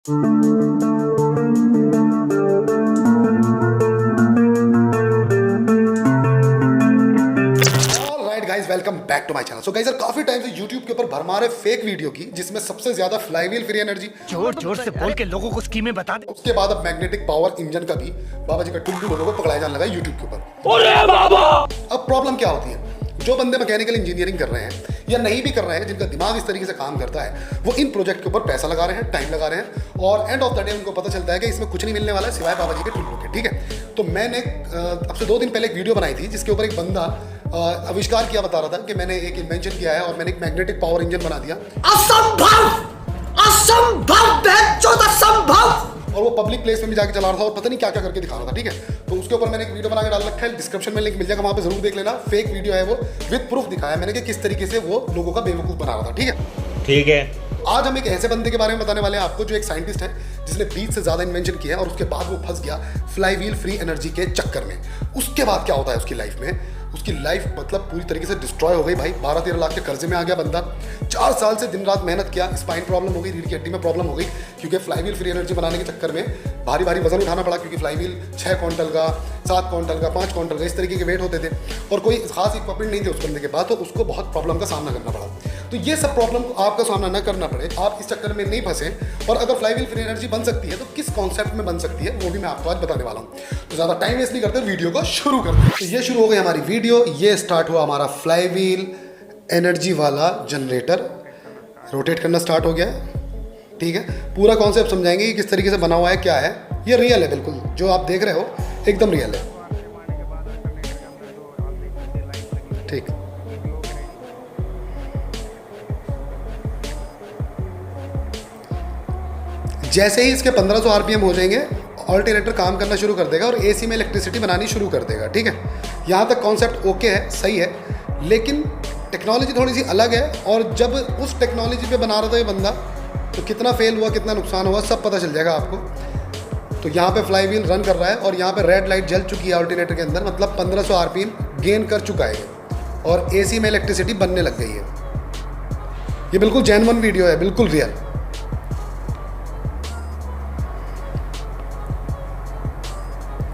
Guys welcome back to my channel. So guys यार काफी time से YouTube के ऊपर भरमार है फेक वीडियो की, जिसमें सबसे ज्यादा फ्लाईव्हील फ्री एनर्जी जोर जोर से बोल के लोगों को स्कीमें बता दे। उसके बाद अब मैग्नेटिक पावर इंजन का भी बाबा जी का टुल्लू लोगों को पकड़ाया जाने लगा YouTube के ऊपर। अरे बाबा! अब प्रॉब्लम क्या होती है, जो बंदे मैकेनिकल इंजीनियरिंग कर रहे हैं या नहीं भी कर रहे हैं, जिनका दिमाग इस तरीके से काम करता है, वो इन प्रोजेक्ट के ऊपर पैसा लगा रहे हैं, टाइम लगा रहे हैं, और एंड ऑफ द डे उनको पता चलता है कि इसमें कुछ नहीं मिलने वाला है सिवाय बाबा जी के टुल्लू के। ठीक है, तो मैंने अब से 2 दिन पहले एक वीडियो बनाई थी जिसके ऊपर एक बंदा आविष्कार किया, बता रहा था कि मैंने एक इन्वेंशन किया है और मैंने एक मैग्नेटिक पावर इंजन बना दिया। असंभव! असंभव! असंभव! और वो पब्लिक प्लेस में भी जाके चला रहा था और पता नहीं क्या क्या करके दिखा रहा था। ठीक है, तो उसके ऊपर मैंने एक वीडियो बना के डाल रखा है, डिस्क्रिप्शन में लिंक मिल जाएगा, वहां पे जरूर देख लेना। फेक वीडियो है वो, विद प्रूफ दिखाया मैंने कि किस तरीके से वो लोगों का बेवकूफ बना रहा था। ठीक है, आज हम एक ऐसे बंदे के बारे में बताने वाले हैं आपको, जो एक साइंटिस्ट है जिसने 20 से ज्यादा इन्वेंशन किया है और उसके बाद वो फंस गया फ्लाईव्हील फ्री एनर्जी के चक्कर में। उसके बाद क्या होता है उसकी लाइफ में, उसकी लाइफ मतलब पूरी तरीके से डिस्ट्रॉय हो गई भाई। 12-13 लाख के कर्जे में आ गया बंदा। 4 साल से दिन रात मेहनत किया, स्पाइन प्रॉब्लम हो गई, रीढ़ की हड्डी में प्रॉब्लम हो गई, क्योंकि फ्लाईव्हील फ्री एनर्जी बनाने के चक्कर में भारी भारी वजन उठाना पड़ा, क्योंकि फ्लाईव्हील 6 क्विंटल का, 7 क्विंटल का, 5 क्विंटल का, इस तरीके के वेट होते थे और कोई खास इक्विपमेंट नहीं थे उस बंदे के पास, तो उसको बहुत प्रॉब्लम का सामना करना पड़ा। तो ये सब प्रॉब्लम आपका सामना न करना पड़े, आप इस चक्कर में नहीं फंसे, और अगर फ्लाईव्हील फ्री एनर्जी बन सकती है तो किस कॉन्सेप्ट में बन सकती है वो भी मैं आपको आज बताने वाला हूँ। तो ज़्यादा टाइम वेस्ट नहीं करते, वीडियो को शुरू करते हैं। तो ये शुरू हो गई हमारी वीडियो। ये स्टार्ट हुआ हमारा फ्लाईव्हील एनर्जी वाला जनरेटर, रोटेट करना स्टार्ट हो गया है। ठीक है, पूरा कॉन्सेप्ट समझाएंगे कि किस तरीके से बना हुआ है, क्या है। ये रियल है, बिल्कुल जो आप देख रहे हो एकदम रियल है। ठीक, जैसे ही इसके 1500 आरपीएम हो जाएंगे, ऑल्टरनेटर काम करना शुरू कर देगा और एसी में इलेक्ट्रिसिटी बनानी शुरू कर देगा। ठीक है, यहाँ तक कॉन्सेप्ट ओके है, सही है, लेकिन टेक्नोलॉजी थोड़ी सी अलग है। और जब उस टेक्नोलॉजी पे बना रहा था ये बंदा, तो कितना फेल हुआ, कितना नुकसान हुआ, सब पता चल जाएगा आपको। तो यहाँ पे फ्लाईव्हील रन कर रहा है और यहाँ पे रेड लाइट जल चुकी है ऑल्टरनेटर के अंदर, मतलब 1500 आरपीएम गेन कर चुका है और एसी में इलेक्ट्रिसिटी बनने लग गई है। ये बिल्कुल जेन्युइन वीडियो है, बिल्कुल रियल।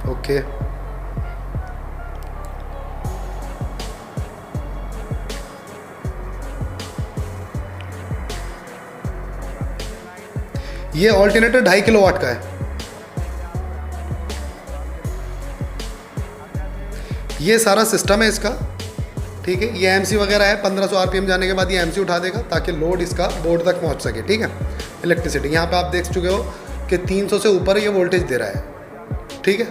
ओके, ये ऑल्टरनेटर 2.5 किलोवाट का है। ये सारा सिस्टम है इसका। ठीक है, ये एमसी वगैरह है। 1500 आरपीएम जाने के बाद ये एमसी उठा देगा ताकि लोड इसका बोर्ड तक पहुंच सके। ठीक है, इलेक्ट्रिसिटी यहाँ पे आप देख चुके हो कि 300 से ऊपर ये वोल्टेज दे रहा है। ठीक है,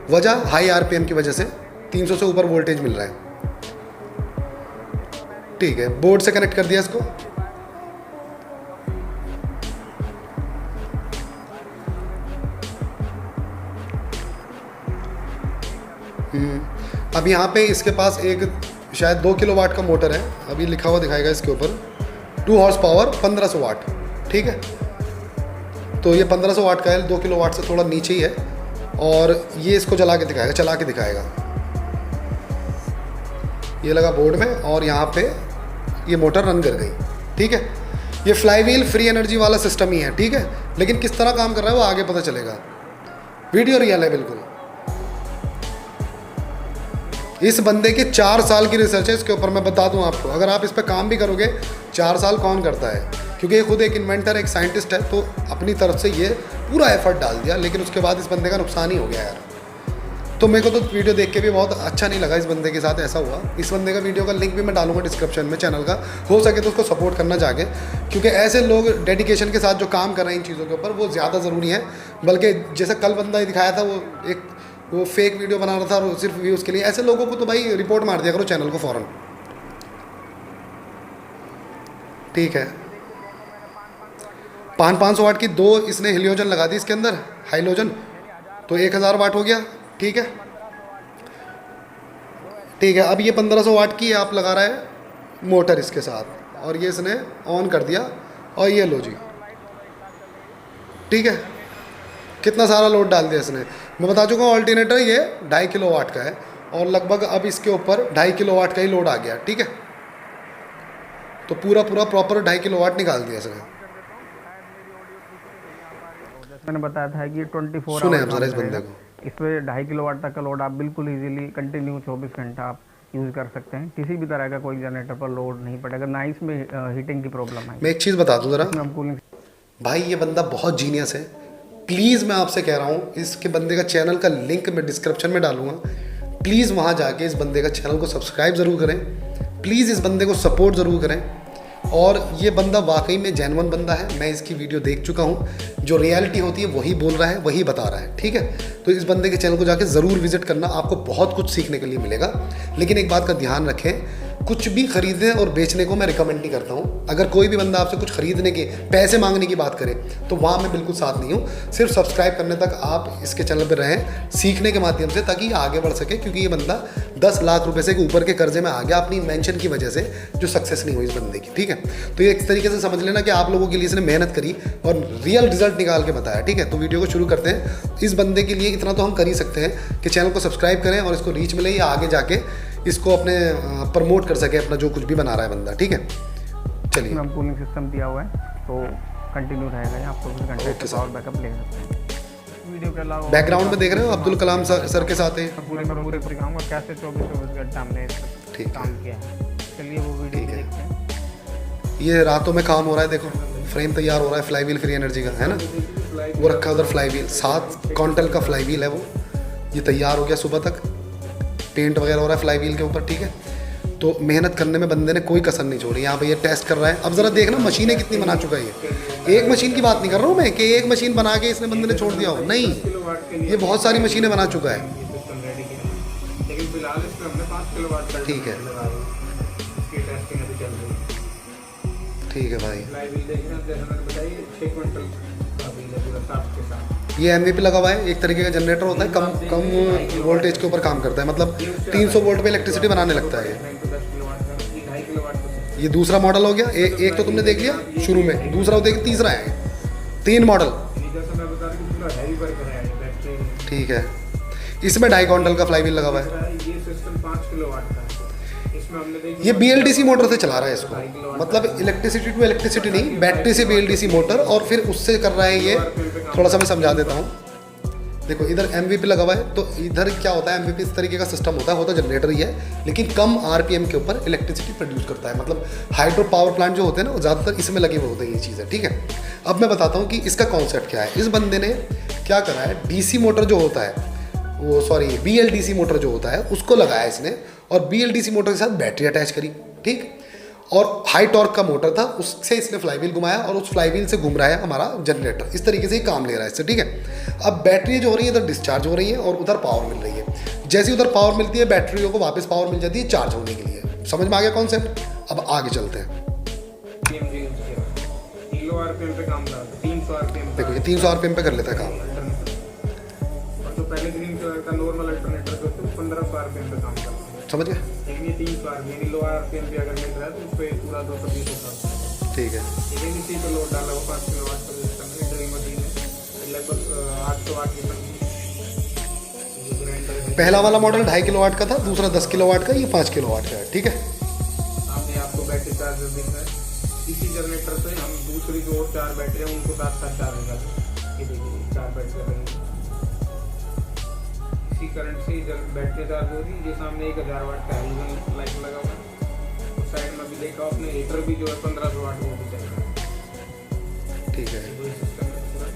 वजह हाई आरपीएम की वजह से 300 से ऊपर वोल्टेज मिल रहा है। ठीक है, बोर्ड से कनेक्ट कर दिया इसको। अब यहाँ पे इसके पास एक शायद 2 किलोवाट का मोटर है, अभी लिखा हुआ दिखाएगा इसके ऊपर 2 हॉर्स पावर 1500 वाट। ठीक है, तो ये 1500 वाट का है, 2 किलोवाट से थोड़ा नीचे ही है, और ये इसको चला के दिखाएगा। ये लगा बोर्ड में और यहाँ पे ये मोटर रन कर गई। ठीक है, ये फ्लाईव्हील फ्री एनर्जी वाला सिस्टम ही है। ठीक है, लेकिन किस तरह काम कर रहा है वो आगे पता चलेगा। वीडियो रियल है बिल्कुल। इस बंदे की 4 साल की रिसर्च है इसके ऊपर, मैं बता दूं आपको। अगर आप इस पर काम भी करोगे, 4 साल कौन करता है, क्योंकि ये खुद एक इन्वेंटर, एक साइंटिस्ट है, तो अपनी तरफ से ये पूरा एफर्ट डाल दिया, लेकिन उसके बाद इस बंदे का नुकसान ही हो गया यार। तो मेरे को तो वीडियो देख के भी बहुत अच्छा नहीं लगा, इस बंदे के साथ ऐसा हुआ। इस बंदे का वीडियो का लिंक भी मैं डालूंगा डिस्क्रिप्शन में चैनल का, हो सके तो उसको सपोर्ट करना जाके, क्योंकि ऐसे लोग डेडिकेशन के साथ जो काम कर रहे हैं इन चीज़ों के ऊपर, वो ज़्यादा ज़रूरी है। बल्कि जैसे कल बंदा दिखाया था, वो फेक वीडियो बना रहा था और सिर्फ व्यूज़ के लिए, ऐसे लोगों को तो भाई रिपोर्ट मार दिया करो चैनल को फ़ौरन। ठीक है, 500 वाट की 2 इसने हेलियोजन लगा दी इसके अंदर, हाइलोजन, तो 1000 वाट हो गया। ठीक है, अब ये 1500 वाट की आप लगा रहा है मोटर इसके साथ, और ये इसने ऑन कर दिया, और ये लो जी। ठीक है, कितना सारा लोड डाल दिया इसने। मैं बता चुका हूँ ऑल्टरनेटर ये 2.5 किलोवाट का है, और लगभग अब इसके ऊपर 2.5 किलोवाट का ही लोड आ गया। ठीक है, तो पूरा प्रॉपर 2.5 किलोवाट निकाल दिया इसने। मैंने बताया था कि 24 सुने आवर आप जरा इस काम बंदे करेगा। को। इस पे 2.5 किलोवाट तक का लोड आप बिल्कुल इजीली कंटिन्यू 24 घंटा आप यूज़ कर सकते हैं। किसी भी तरह का कोई जनरेटर पर लोड नहीं पड़ेगा, ना इसमें हीटिंग की प्रॉब्लम है। मैं एक चीज़ बता दूं जरा, इसमें हम कूलिंग भाई ये बंदा बहुत जीनियस है। प्लीज़ मैं आपसे कह रहा हूँ, इसके बंदे का चैनल का लिंक मैं डिस्क्रिप्शन में डालूंगा। प्लीज़ वहाँ जाके इस बंदे का चैनल को सब्सक्राइब ज़रूर करें। प्लीज़ इस बंदे को सपोर्ट ज़रूर करें। और ये बंदा वाकई में जेन्युइन बंदा है। मैं इसकी वीडियो देख चुका हूँ, जो रियलिटी होती है वही बोल रहा है, वही बता रहा है, ठीक है। तो इस बंदे के चैनल को जाके ज़रूर विजिट करना, आपको बहुत कुछ सीखने के लिए मिलेगा। लेकिन एक बात का ध्यान रखें, कुछ भी खरीदने और बेचने को मैं रिकमेंड नहीं करता हूँ। अगर कोई भी बंदा आपसे कुछ खरीदने के पैसे मांगने की बात करे तो वहाँ मैं बिल्कुल साथ नहीं हूँ। सिर्फ सब्सक्राइब करने तक आप इसके चैनल पर रहें, सीखने के माध्यम से, ताकि ये आगे बढ़ सके। क्योंकि ये बंदा 10 लाख रुपए से ऊपर के कर्जे में आ गया अपनी इन्वेंशन की वजह से, जो सक्सेस नहीं हुई इस बंदे की, ठीक है। तो ये एक तरीके से समझ लेना कि आप लोगों के लिए इसने मेहनत करी और रियल रिजल्ट निकाल के बताया, ठीक है। तो वीडियो को शुरू करते हैं। इस बंदे के लिए इतना तो हम कर ही सकते हैं कि चैनल को सब्सक्राइब करें और इसको रीच मिले, या आगे जाके इसको अपने प्रमोट कर सके अपना जो कुछ भी बना रहा है बंदा, ठीक है। चलिए, हम कूलिंग सिस्टम दिया हुआ है तो कंटिन्यू रहेगा, ये आप 24 घंटे ओके से सर। पावर बैकअप ले सकते हैं। वीडियो के अलावा बैकग्राउंड में देख रहे हो अब्दुल कलाम सर के साथ है। पूरे में पूरे दिखाऊंगा कैसे 24 घंटा हमने ठीक है। काम किया है। चलिए वो वीडियो ठीक है। देखते हैं। ये रातों में काम हो रहा है, देखो फ्रेम तैयार हो रहा है फ्लाई व्हील फ्री एनर्जी का, है ना। वो रखा है उधर फ्लाई व्हील, 7 क्विंटल का फ्लाई व्हील है वो। ये तैयार हो गया सुबह तक, पेंट वगैरह हो रहा है फ्लाई व्हील के ऊपर, ठीक है। तो मेहनत करने में बंदे ने कोई कसर नहीं छोड़ी। यहाँ पे ये टेस्ट कर रहा है। अब ज़रा देखना मशीनें कितनी बना चुका है ये। एक मशीन की बात नहीं कर रहा हूँ मैं कि एक मशीन बना के इसने बंदे ने छोड़ दिया हो, नहीं, ये बहुत सारी मशीनें बना चुका है, लेकिन फिलहाल इसमें हमने 5 किलोवाट का ठीक है। इसकी टेस्टिंग अभी चल रही है। ठीक है भाई। लाइव बिल देख रहे हैं, जैसे मैंने बताया 6 क्विंटल का बिल है पूरा साफ के साथ। ये MVP लगा हुआ है, एक तरीके का जनरेटर होता है, कम वोल्टेज के ऊपर काम करता है, मतलब 300 वोल्ट पे इलेक्ट्रिसिटी बनाने लगता है ये। 10 किलोवाट का, ये 2.5 किलोवाट का। ये दूसरा मॉडल हो गया। एक तो तुमने देख लिया शुरू में, दूसरा हो देखिए, तीसरा है, 3 मॉडल, जैसे मैं बता रहा हूँ पूरा हैवी वर्क है बैटरी। ठीक है। इसमें 2.5 क्विंटल का फ्लाई व्हील लगा हुआ है। ये सिस्टम 5 किलोवाट का है। इसमें हमने देखा ये BLDC मोटर से चला रहा है इसको, मतलब इलेक्ट्रिसिटी टू इलेक्ट्रिसिटी नहीं, बैटरी से BLDC मोटर, और फिर उससे कर रहा है ये। थोड़ा सा मैं समझा देता हूँ। देखो इधर MVP लगा हुआ है, तो इधर क्या होता है, MVP इस तरीके का सिस्टम होता है जनरेटर ही है, लेकिन कम RPM के ऊपर इलेक्ट्रिसिटी प्रोड्यूस करता है। मतलब हाइड्रो पावर प्लांट जो होते हैं ना, वो ज़्यादातर इसमें लगे हुए होते हैं ये चीज़ें, ठीक है। अब मैं बताता हूँ कि इसका कॉन्सेप्ट क्या है। इस बंदे ने क्या करा है, DC मोटर जो होता है, वो सॉरी BLDC मोटर जो होता है उसको लगाया इसने, और BLDC मोटर के साथ बैटरी अटैच करी, ठीक। और हाई टॉर्क का मोटर था, उससे इसने फ्लाईव्हील घुमाया और उस फ्लाईव्हील से घूम रहा है हमारा जनरेटर। इस तरीके से ही काम ले रहा है इससे, ठीक है। अब बैटरी जो हो रही है इधर डिस्चार्ज हो रही है और उधर पावर मिल रही है। जैसे उधर पावर मिलती है, बैटरियों को वापस पावर मिल जाती है चार्ज होने के लिए। समझ में आ गया कॉन्सेप्ट? अब आगे चलते हैं। PMG यूज किया। किलो RPM पे काम था, 300 RPM देखो ये 300 RPM पे कर लेता है काम, और जो पहले ग्रीन कलर का नॉर्मल अल्टरनेटर था तो 1500 RPM पे काम करता है। समझ गए? लेकिन ये 300 RPM यानी लो RPM पे अगर मिल रहा है तो उस पर पूरा 220 होता है। ठीक है। लेकिन इसी पे लोड डाला हुआ 5 किलोवाट का सिस्टम है, ड्रिल मशीन है, लगभग 800 वाट की जो ग्राइंडर है। पहला वाला मॉडल 2.5 किलोवाट का था, दूसरा 10 किलोवाट का, ये 5 किलोवाट का है, ठीक है। सामने आपको बैटरी चार्जर दिख रहा है। इसी जनरेटर से हम दूसरी जो और 4 बैटरी है उनको साथ साथ चार्ज कर सकते हैं। ये देखिए 4 बैटरी रहेंगी, इसी करंट से इधर बैटरी चार्ज हो रही है। ये सामने 1000 वाट का हेलोजन लाइट लगा हुआ है, और साइड में भी देखा आपने हीटर भी जो है 1500 वाट वो भी चल रहा है। ठीक है। ये सिस्टम है पूरा।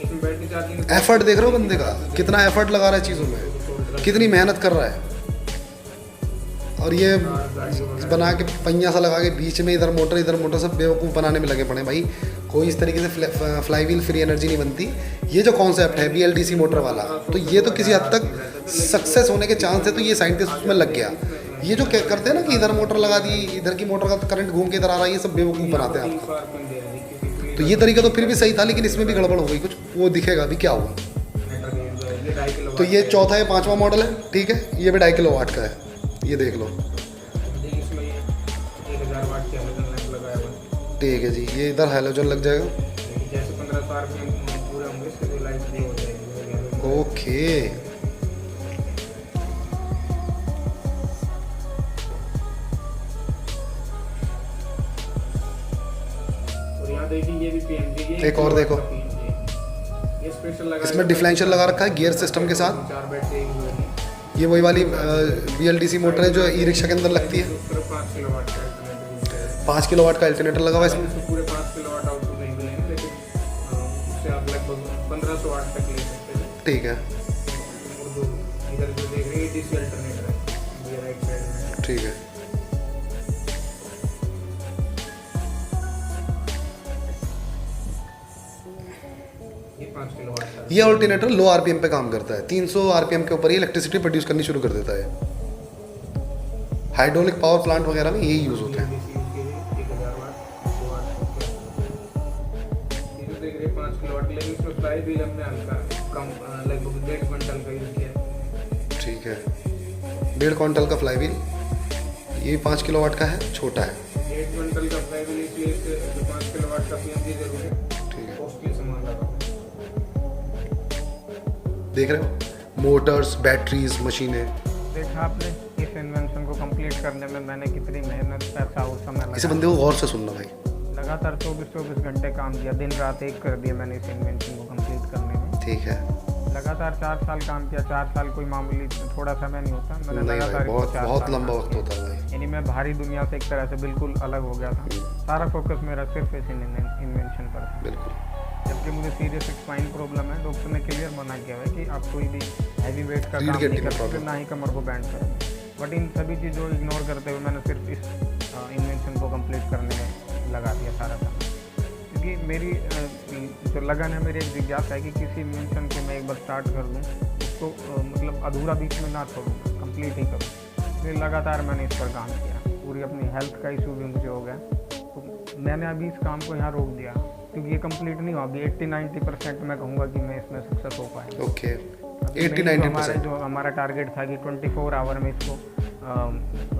इसमें बैटरी चार्जिंग एफर्ट देख रहे हो बंदे का, कितना एफर्ट लगा रहा है चीज़ों में, कितनी मेहनत कर रहा है। और ये बना के पहिया सा लगा के बीच में इधर मोटर सब बेवकूफ़ बनाने में लगे पड़े भाई। कोई इस तरीके से फ्लाई व्हील फ्री एनर्जी नहीं बनती। ये जो कॉन्सेप्ट है BLDC मोटर वाला, तो ये तो किसी हद तक सक्सेस होने के चांस है, तो ये साइंटिस्ट उसमें लग गया। ये जो क्या करते हैं ना कि इधर मोटर लगा दी, इधर की मोटर का करंट घूम के इधर आ रहा है, ये सब बेवकूफ़ बनाते हैं आपको। 300 RPM दे रहे हैं क्योंकि तो ये तरीका तो फिर भी सही था, लेकिन इसमें भी गड़बड़ हो गई कुछ, वो दिखेगा अभी क्या हुआ। ये 2.5 किलो तो ये चौथा या 5वां मॉडल है, ठीक है। ये भी 2.5 किलोवाट का है, ये देख लो, इसमें ये 1000 वाट की हेलोजन लाइट लगाया हुआ है। ठीक है जी। ये इधर हेलोजन लग जाएगा, जैसे 1500 RPM पूरे होंगे इसके तो लाइट फ्री हो जाएगी। ओके। और यहाँ देखिए ये भी PMG की है। एक और देखो। स्पेशल लगा, इसमें डिफरेंशियल लगा रखा है गियर सिस्टम के साथ। 4 बैटरी यूज होगी। ये वही वाली VLDC मोटर है जो ई रिक्शा के अंदर लगती है। सिर्फ 5 किलोवाट का अल्टरनेटिव यूज है। 5 किलोवाट का अल्टरनेटर लगा हुआ है इसमें। इसमें पूरे 5 किलोवाट आउटपुट नहीं मिलेंगे, लेकिन उससे आप लगभग 1500 वाट तक ले सकते हैं। ठीक है, और दो इधर जो देख रहे हैं DC अल्टरनेटर है, ये राइट साइड में। ठीक है। ये 5 किलोवाट का ये अल्टरनेटर लो आरपीएम पे काम करता है। 300 आरपीएम के ऊपर ये इलेक्ट्रिसिटी प्रोड्यूस करनी शुरू कर देता है। हाइड्रोलिक पावर प्लांट वगैरह में यही यूज होते हैं। DC यूज के लिए 1000 वाट 2 वाट। ये जो देख रहे हैं 5 किलोवाट, लेकिन इसमें फ्लाई व्हील हमने हल्का कम लगभग 1.5 क्विंटल का यूज किया है। ठीक है, 1.5 क्विंटल का फ्लाई व्हील। ये 5 किलोवाट का है, छोटा है। 1 क्विंटल का फ्लाई व्हील, इसलिए जो 5 किलोवाट का PNG जरूर है। ठीक है, कॉस्टली सामान लगा। देख रहे हो मोटर्स, बैटरीज, मशीनें। देखा आपने इस इन्वेंशन को कंप्लीट करने में मैंने कितनी मेहनत, पैसा और समय इसे लगा। बंदे को गौर से सुनना भाई। लगातार 24 घंटे काम किया, दिन रात एक कर दिया मैंने इस इन्वेंशन को कंप्लीट करने में। ठीक है, लगातार 4 साल काम किया। 4 साल कोई मामूली थोड़ा समय नहीं होता। मैंने नहीं भाई, लगातार इसको बहुत 4 बहुत साल लंबा काम वक्त किया। होता है भाई। यानी मैं बाहरी दुनिया से एक तरह से बिल्कुल अलग हो गया था। सारा फोकस मेरा सिर्फ इस इन्वेंशन पर था। बिल्कुल। जबकि मुझे सीरियस स्पाइन प्रॉब्लम है, डॉक्टर ने क्लियर मना किया है कि आप कोई भी हैवी वेट का रीढ़ काम की नहीं हड्डी कर में सकते, problem। ना ही कमर को बैंड करेंगे। बट इन सभी चीज़ों को इग्नोर करते हुए मैंने सिर्फ इस इन्वेंशन को कंप्लीट करने में लगा दिया सारा समय। क्योंकि मेरी जो लगन है, मेरी एक जिज्ञासा है कि किसी इन्वेंशन को मैं एक बार स्टार्ट कर दूँ, उसको मतलब अधूरा बीच में ना छोड़ूँ, कंप्लीट ही करूँ। इसलिए लगातार मैंने इस पर काम किया। पूरी अपनी हेल्थ का इशू भी मुझे हो गया, तो मैंने अभी इस काम को यहाँ रोक दिया, क्योंकि ये कंप्लीट नहीं हुआ। अभी 80-90% मैं कहूँगा कि मैं इसमें सक्सेस हो पाया। ओके, अभी मेरी 80-90%। जो हमारा टारगेट था कि 24 आवर में इसको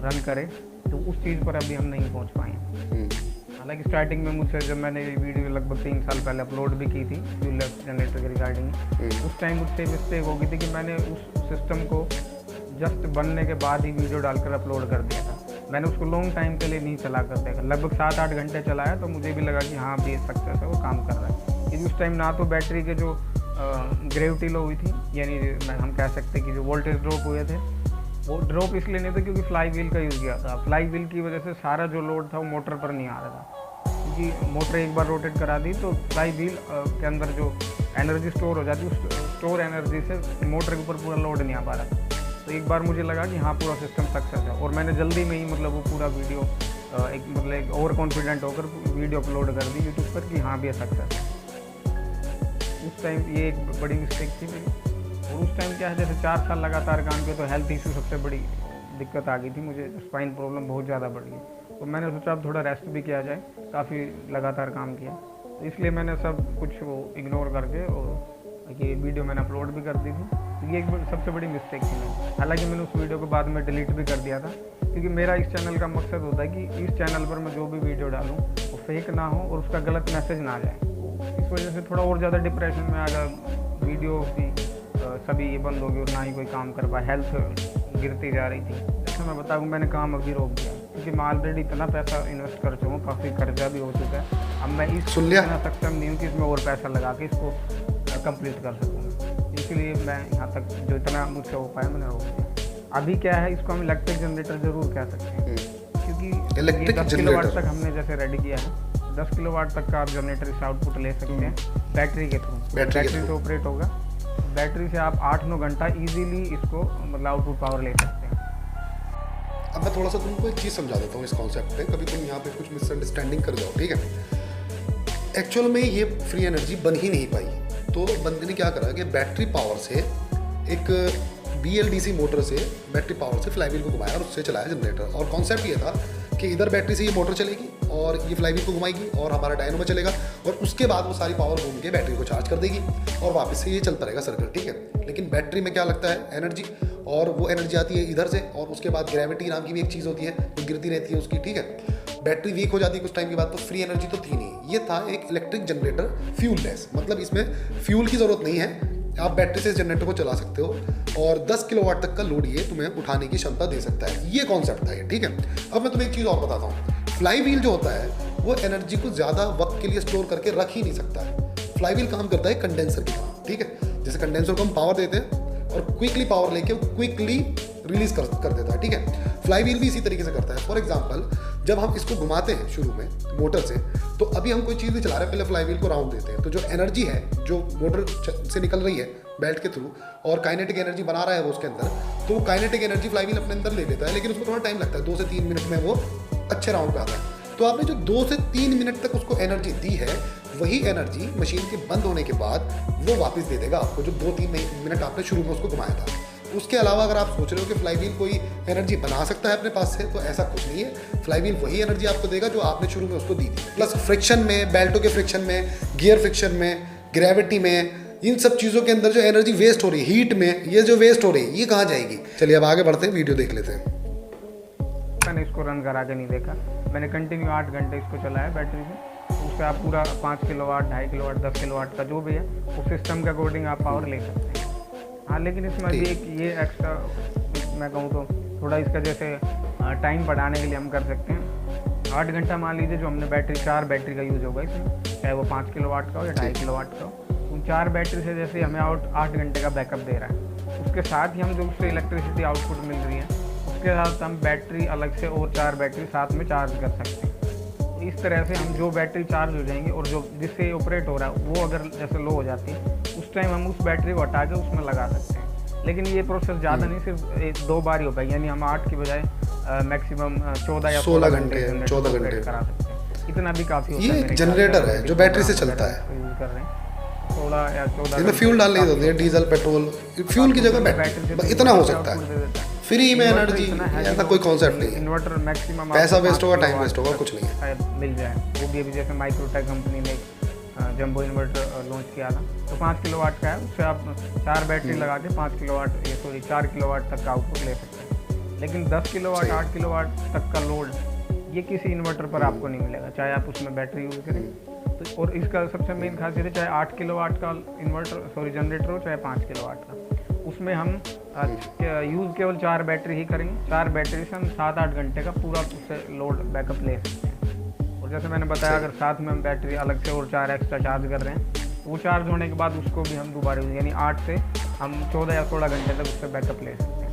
रन करें, तो उस चीज़ पर अभी हम नहीं पहुँच पाए हैं। हालांकि स्टार्टिंग में मुझसे, जब मैंने ये वीडियो लगभग 3 साल पहले अपलोड भी की थी फ्यूल जनरेटर के रिगार्डिंग, उस टाइम मुझसे मिस्टेक हो गई थी कि मैंने उस सिस्टम को जस्ट बनने के बाद ही वीडियो डालकर अपलोड कर दिया था। मैंने उसको लॉन्ग टाइम के लिए नहीं चला कर देखा, लगभग 7-8 घंटे चलाया, तो मुझे भी लगा कि हाँ अब ये सक्सेस है, वो काम कर रहा है। क्योंकि उस टाइम ना तो बैटरी के जो ग्रेविटी लो हुई थी, यानी हम कह सकते हैं कि जो वोल्टेज ड्रॉप हुए थे, वो ड्रॉप इसलिए नहीं था क्योंकि फ्लाई व्हील का यूज़ किया था। फ्लाई व्हील की वजह से सारा जो लोड था वो मोटर पर नहीं आ रहा था, क्योंकि मोटर एक बार रोटेट करा दी तो फ्लाई व्हील के अंदर जो एनर्जी स्टोर हो जाती है, उस स्टोर एनर्जी से मोटर के ऊपर पूरा लोड नहीं आ पा रहा था। तो एक बार मुझे लगा कि हाँ पूरा सिस्टम सक्सेस है, और मैंने जल्दी में ही मतलब वो पूरा वीडियो एक ओवर कॉन्फिडेंट होकर वीडियो अपलोड कर दी यूट्यूब पर कि हाँ भी सक्सेस है। उस टाइम ये एक बड़ी मिस्टेक थी मेरी। और उस टाइम क्या है, जैसे 4 साल लगातार काम किया, तो हेल्थ इशू सबसे बड़ी दिक्कत आ गई थी मुझे, स्पाइन प्रॉब्लम बहुत ज़्यादा बढ़ गई। तो मैंने सोचा अब थोड़ा रेस्ट भी किया जाए, काफ़ी लगातार काम किया, तो इसलिए मैंने सब कुछ वो इग्नोर करके और ये वीडियो मैंने अपलोड भी कर दी थी। तो ये एक सबसे बड़ी मिस्टेक थी मेरी। हालांकि मैंने उस वीडियो को बाद में डिलीट भी कर दिया था, क्योंकि मेरा इस चैनल का मकसद होता है कि इस चैनल पर मैं जो भी वीडियो डालूँ वो फेक ना हो और उसका गलत मैसेज ना जाए। इस वजह से थोड़ा और ज़्यादा डिप्रेशन में आ गया, वीडियो की सभी ये बंद हो गई और ना ही कोई काम कर पाया, हेल्थ गिरती जा रही थी। जैसे मैं बताऊँ, मैंने काम अभी रोक दिया क्योंकि मैं ऑलरेडी इतना पैसा इन्वेस्ट कर चुका हूँ, काफ़ी कर्जा भी हो चुका है। अब मैं इस इतना सक्षम नहीं हूँ कि इसमें और पैसा लगा के इसको कंप्लीट कर सकूँ। इसलिए मैं यहाँ तक जो इतना मुझसे हो पाया मैंने रोक दिया। अभी क्या है, इसको हम इलेक्ट्रिक जनरेटर ज़रूर कह सकते हैं, क्योंकि इलेक्ट्रिक 10 किलोवाट तक हमने जैसे रेडी किया है, 10 किलोवाट तक का आप जनरेटर से आउटपुट ले सकते हैं बैटरी के थ्रू। बैटरी से ऑपरेट होगा। बैटरी से आप 8-9 घंटा इजीली इसको मतलब आउटपुट पावर ले सकते हैं। अब मैं थोड़ा सा तुमको एक चीज़ समझा देता हूँ इस कॉन्सेप्ट पे, कभी तुम यहाँ पे कुछ मिसअंडरस्टैंडिंग कर जाओ, ठीक है। एक्चुअल में ये फ्री एनर्जी बन ही नहीं पाई, तो बंदे ने क्या करा कि बैटरी पावर से एक BLDC मोटर से बैटरी पावर से फ्लाईव्हील को घुमाया और उससे चलाया जनरेटर। और कॉन्सेप्ट ये था कि इधर बैटरी से ये मोटर चलेगी और ये फ्लाईव्हील को घुमाएगी और हमारा डायनो में चलेगा, और उसके बाद वो सारी पावर घूम के बैटरी को चार्ज कर देगी और वापस से ये चलता रहेगा सर्किट, ठीक है। लेकिन बैटरी में क्या लगता है, एनर्जी, और वो एनर्जी आती है इधर से, और उसके बाद ग्रेविटी नाम की भी एक चीज़ होती है जो गिरती रहती है उसकी, ठीक है। बैटरी वीक हो जाती है कुछ टाइम के बाद, तो फ्री एनर्जी तो थी नहीं। ये था एक इलेक्ट्रिक जनरेटर फ्यूललेस, मतलब इसमें फ्यूल की ज़रूरत नहीं है, आप बैटरी से इस जनरेटर को चला सकते हो और 10 किलोवाट तक का लोड ये तुम्हें उठाने की क्षमता दे सकता है। ये कॉन्सेप्ट था ये, ठीक है। अब मैं तुम्हें एक चीज़ और बताता हूँ। फ्लाई व्हील जो होता है वो एनर्जी को ज़्यादा वक्त के लिए स्टोर करके रख ही नहीं सकता है। फ्लाई व्हील काम करता है कंडेंसर की तरह, ठीक है। जैसे कंडेंसर को हम पावर देते हैं और क्विकली पावर लेके क्विकली रिलीज कर देता है, ठीक है। फ्लाई व्हील भी इसी तरीके से करता है। फॉर एग्जाम्पल जब हम इसको घुमाते हैं शुरू में मोटर से, तो अभी हम कोई चीज़ नहीं चला रहे हैं, पहले फ्लाई व्हील को राउंड देते हैं, तो जो एनर्जी है जो मोटर से निकल रही है बेल्ट के थ्रू और काइनेटिक एनर्जी बना रहा है वो उसके अंदर, तो वो काइनेटिक एनर्जी फ्लाई व्हील अपने अंदर ले लेता है, लेकिन उसमें थोड़ा टाइम लगता है, 2 से 3 मिनट में वो अच्छे राउंड पे आता है। तो आपने जो 2 से 3 मिनट तक उसको एनर्जी दी है, वही एनर्जी मशीन के बंद होने के बाद वो वापस दे देगा आपको, जो 2-3 मिनट आपने शुरू में उसको घुमाया था। उसके अलावा अगर आप सोच रहे हो कि फ्लाई व्हील कोई एनर्जी बना सकता है अपने पास से, तो ऐसा कुछ नहीं है। फ्लाई व्हील वही एनर्जी आपको देगा जो आपने शुरू में उसको दी थी। प्लस फ्रिक्शन में, बेल्टों के फ्रिक्शन में, गियर फ्रिक्शन में, ग्रेविटी में, इन सब चीज़ों के अंदर जो एनर्जी वेस्ट हो रही है, हीट में ये जो वेस्ट हो रही है, ये कहाँ जाएगी? चलिए अब आगे बढ़ते हैं, वीडियो देख लेते हैं। मैंने इसको रन करा के नहीं देखा, मैंने कंटिन्यू 8 घंटे इसको चलाया बैटरी से। उससे आप पूरा 5 किलोवाट, 2.5 किलोवाट, 10 किलोवाट का जो भी है उस सिस्टम के अकॉर्डिंग आप पावर ले सकते हैं। हाँ, लेकिन इसमें भी एक ये एक्स्ट्रा मैं कहूँ तो थोड़ा इसका जैसे टाइम बढ़ाने के लिए हम कर सकते हैं। 8 घंटा मान लीजिए जो हमने बैटरी 4 बैटरी का यूज़ होगा इसमें, चाहे वो 5 किलोवाट का हो या 2.5 किलोवाट का हो, उन 4 बैटरी से जैसे हमें 8 घंटे का बैकअप दे रहा है, उसके साथ ही हम जो उससे इलेक्ट्रिसिटी आउटपुट मिल रही है उसके साथ हम बैटरी अलग से और 4 बैटरी साथ में चार्ज कर सकते हैं। तो इस तरह से हम जो बैटरी चार्ज हो जाएंगी और जो जिससे ऑपरेट हो रहा है वो अगर जैसे लो हो जाती है, उस टाइम हम उस बैटरी को हटा के उसमें लगा सकते हैं। लेकिन ये प्रोसेस ज़्यादा नहीं, सिर्फ 2 बार ही हो पाएगी, यानी हम 8 की बजाय मैक्सिमम 14 या 16 घंटे 14 घंटे करा सकते हैं। इतना भी काफ़ी होता है। ये जनरेटर है जो बैटरी से चलता है, यूज़ कर रहे हैं 16 या 14 इसमें फ्यूल डालने होते हैं, डीजल पेट्रोल, फ्यूल की जगह बैटरी, इतना हो सकता है फ्री में एनर्जी, ऐसा कोई कॉन्सेप्ट नहीं है। इन्वर्टर मैक्सिमम पैसा वेस्ट होगा, टाइम वेस्ट होगा, कुछ नहीं है। शायद मिल जाए। वो भी अभी जैसे माइक्रोटेक कंपनी ने जंबो इन्वर्टर लॉन्च किया था, तो 5 किलोवाट का है, उससे आप 4 बैटरी लगा के 4 किलोवाट तक का आउटपुट ले सकते हैं। लेकिन 10 किलोवाट 8 किलोवाट तक का लोड ये किसी इन्वर्टर पर आपको नहीं मिलेगा, चाहे आप उसमें बैटरी यूज़ करें। तो और इसका सबसे मेन खासियत है, चाहे 8 किलोवाट का जनरेटर हो, चाहे 5 किलोवाट का, उसमें हम यूज़ केवल 4 बैटरी ही करेंगे। 4 बैटरी से हम 7-8 घंटे का पूरा उससे लोड बैकअप ले सकते हैं। और जैसे मैंने बताया, अगर साथ में हम बैटरी अलग से और 4 एक्स्ट्रा चार्ज कर रहे हैं, तो वो चार्ज होने के बाद उसको भी हम दोबारा यानी 8 से हम 14 या 16 घंटे तक उससे बैकअप ले सकते हैं।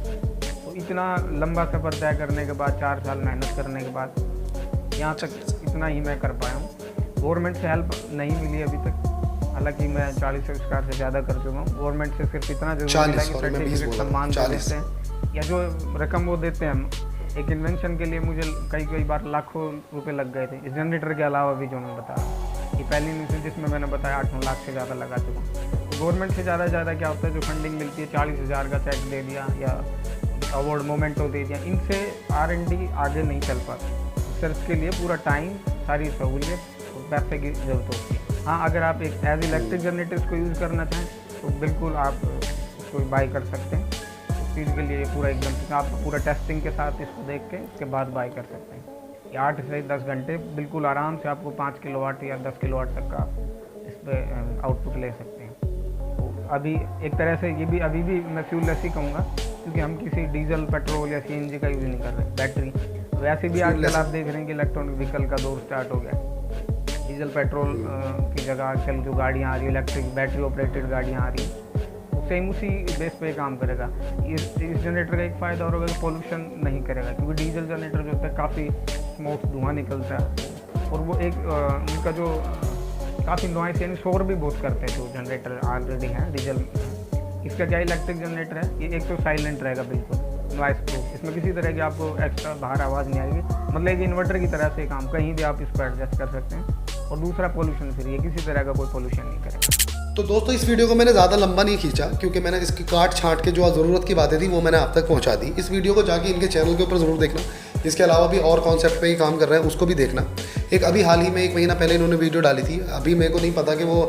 तो इतना लंबा सफ़र तय करने के बाद, 4 साल मेहनत करने के बाद यहाँ तक इतना ही मैं कर पाया हूँ। गवर्नमेंट से हेल्प नहीं मिली अभी तक, हालांकि मैं 40 आविष्कार से ज़्यादा कर चुका हूँ। गवर्नमेंट से सिर्फ इतना जरूरी है कि सर्टिफिकेट सम्मान देते हैं, या जो रकम वो देते हैं हम एक इन्वेंशन के लिए। मुझे कई बार लाखों रुपए लग गए थे इस जनरेटर के अलावा भी, जो मैं बता रहा हूँ। ये पहली इन्वेंशन जिसमें मैंने बताया 8-9 लाख से ज़्यादा लगा चुका हूँ। गवर्नमेंट से ज़्यादा क्या होता है, जो फंडिंग मिलती है 40,000 का चेक दे दिया या अवार्ड मोमेंटो दे दिया, इनसे R&D आगे नहीं चल पाती। रिसर्च के लिए पूरा टाइम, सारी सहूलियत और पैसे की ज़रूरत होती है। हाँ, अगर आप एक एज इलेक्ट्रिक जनरेटर्स को यूज़ करना चाहें तो बिल्कुल आप उसको बाई कर सकते हैं। उस चीज़ के लिए पूरा एकदम आप पूरा टेस्टिंग के साथ इसको देख के उसके बाद बाई कर सकते हैं। ये 8 से 10 घंटे बिल्कुल आराम से आपको 5 किलोवाट या 10 किलोवाट तक का इस पर आउटपुट ले सकते हैं। तो अभी एक तरह से ये भी अभी भी मैं फ्यूललेस ही कहूँगा, क्योंकि हम किसी डीजल, पेट्रोल या CNG का यूज़ नहीं कर रहे। बैटरी वैसे भी आजकल आप देख रहे हैं कि इलेक्ट्रॉनिक व्हीकल का दौर स्टार्ट हो गया। डीजल पेट्रोल की जगह आजकल जो गाड़ियाँ आ रही है, इलेक्ट्रिक बैटरी ऑपरेटेड गाड़ियाँ आ रही हैं, वो सेम उसी बेस पे काम करेगा। इस जनरेटर का एक फ़ायदा और होगा कि पोल्यूशन नहीं करेगा, क्योंकि डीजल जनरेटर जो होता है काफ़ी स्मोक धुआं निकलता है, और वो एक उनका जो काफ़ी नॉइस यानी शोर भी बहुत करते हैं जो जनरेटर ऑलरेडी हैं डीजल। इसका क्या इलेक्ट्रिक जनरेटर है, ये एक तो साइलेंट रहेगा बिल्कुल, नॉइस प्रूफ, इसमें किसी तरह की आपको एक्स्ट्रा बाहर आवाज़ नहीं आएगी, मतलब एक इन्वर्टर की तरह से काम, कहीं भी आप इसको एडजस्ट कर सकते हैं। और दूसरा पोल्यूशन फ्री है, किसी तरह का कोई पोल्यूशन नहीं करेगा। तो दोस्तों इस वीडियो को मैंने ज़्यादा लंबा नहीं खींचा, क्योंकि मैंने इसकी काट छाँट के जो ज़रूरत की बातें थी वो मैंने आप तक पहुंचा दी। इस वीडियो को जाके इनके चैनल के ऊपर ज़रूर देखना। इसके अलावा भी और कॉन्सेप्ट पे ही काम कर रहे हैं, उसको भी देखना। एक अभी हाल ही में 1 महीना पहले इन्होंने वीडियो डाली थी, अभी मेरे को नहीं पता कि वो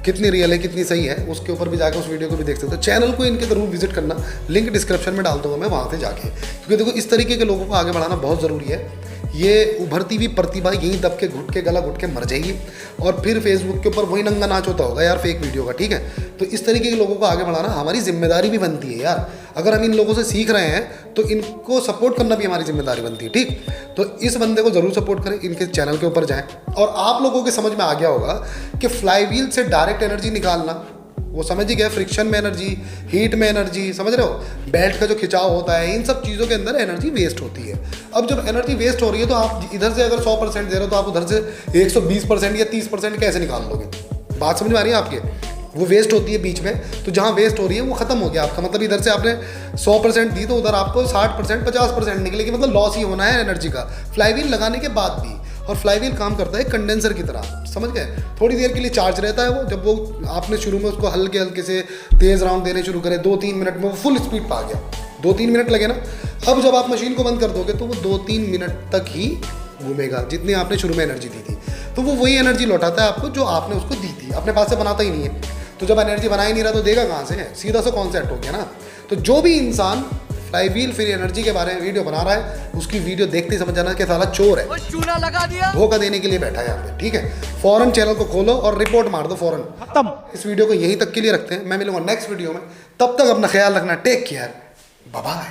कितनी रियल है कितनी सही है, उसके ऊपर भी जाकर उस वीडियो को भी देख सकते हो। चैनल को इनके ज़रूर विजिट करना, लिंक डिस्क्रिप्शन में डाल दूँगा मैं, वहाँ से जाके, क्योंकि देखो इस तरीके के लोगों को आगे बढ़ाना बहुत ज़रूरी है। ये उभरती हुई प्रतिभा यहीं दब के घुट के गला घुट के मर जाएगी, और फिर फेसबुक के ऊपर वही नंगा नाच होता होगा यार फेक वीडियो का, ठीक है। तो इस तरीके के लोगों को आगे बढ़ाना हमारी जिम्मेदारी भी बनती है यार। अगर हम इन लोगों से सीख रहे हैं तो इनको सपोर्ट करना भी हमारी जिम्मेदारी बनती है, ठीक। तो इस बंदे को ज़रूर सपोर्ट करें, इनके चैनल के ऊपर जाएं। और आप लोगों के समझ में आ गया होगा कि फ्लाई व्हील से डायरेक्ट एनर्जी निकालना वो समझ ही गए, फ्रिक्शन में एनर्जी, हीट में एनर्जी, समझ रहे हो, बेल्ट का जो खिंचाव होता है, इन सब चीज़ों के अंदर एनर्जी वेस्ट होती है। अब जब एनर्जी वेस्ट हो रही है तो आप इधर से अगर 100% दे रहे हो तो आप उधर से 120% या 30% कैसे निकाल लोगे? बात समझ में आ रही है आपके? वो वेस्ट होती है बीच में, तो जहाँ वेस्ट हो रही है वो खत्म हो गया आपका, मतलब इधर से आपने 100% दी तो उधर आपको 60% 50% निकलेगी, मतलब लॉस ही होना है एनर्जी का फ्लाईव्हील लगाने के बाद भी। और फ्लाईव्हील काम करता है कंडेंसर की तरह, समझ गए? थोड़ी देर के लिए चार्ज रहता है वो, जब वो आपने शुरू में उसको हल्के हल्के से तेज़ राउंड देने शुरू करें 2-3 मिनट में वो फुल स्पीड पा गया, 2-3 मिनट लगे ना। अब जब आप मशीन को बंद कर दोगे तो वो 2-3 मिनट तक ही घूमेगा जितनी आपने शुरू में एनर्जी दी थी, तो वो वही एनर्जी लौटाता है आपको जो आपने उसको दी थी, अपने पास से बनाता ही नहीं है। तो जब एनर्जी बना ही नहीं रहा तो देगा कहाँ से? सीधा सा कॉन्सेप्ट हो गया ना। तो जो भी इंसान फ्लाईव्हील फ्री एनर्जी के बारे में वीडियो बना रहा है उसकी वीडियो देखते ही समझ जाना कि साला चोर है, चूना लगा दिया, धोखा देने के लिए बैठा है यहाँ पे, ठीक है? फौरन चैनल को खोलो और रिपोर्ट मार दो फौरन, खत्म। इस वीडियो को यहीं तक के लिए रखते हैं, मैं मिलूंगा नेक्स्ट वीडियो में, तब तक अपना ख्याल रखना, टेक केयर, बाय बाय।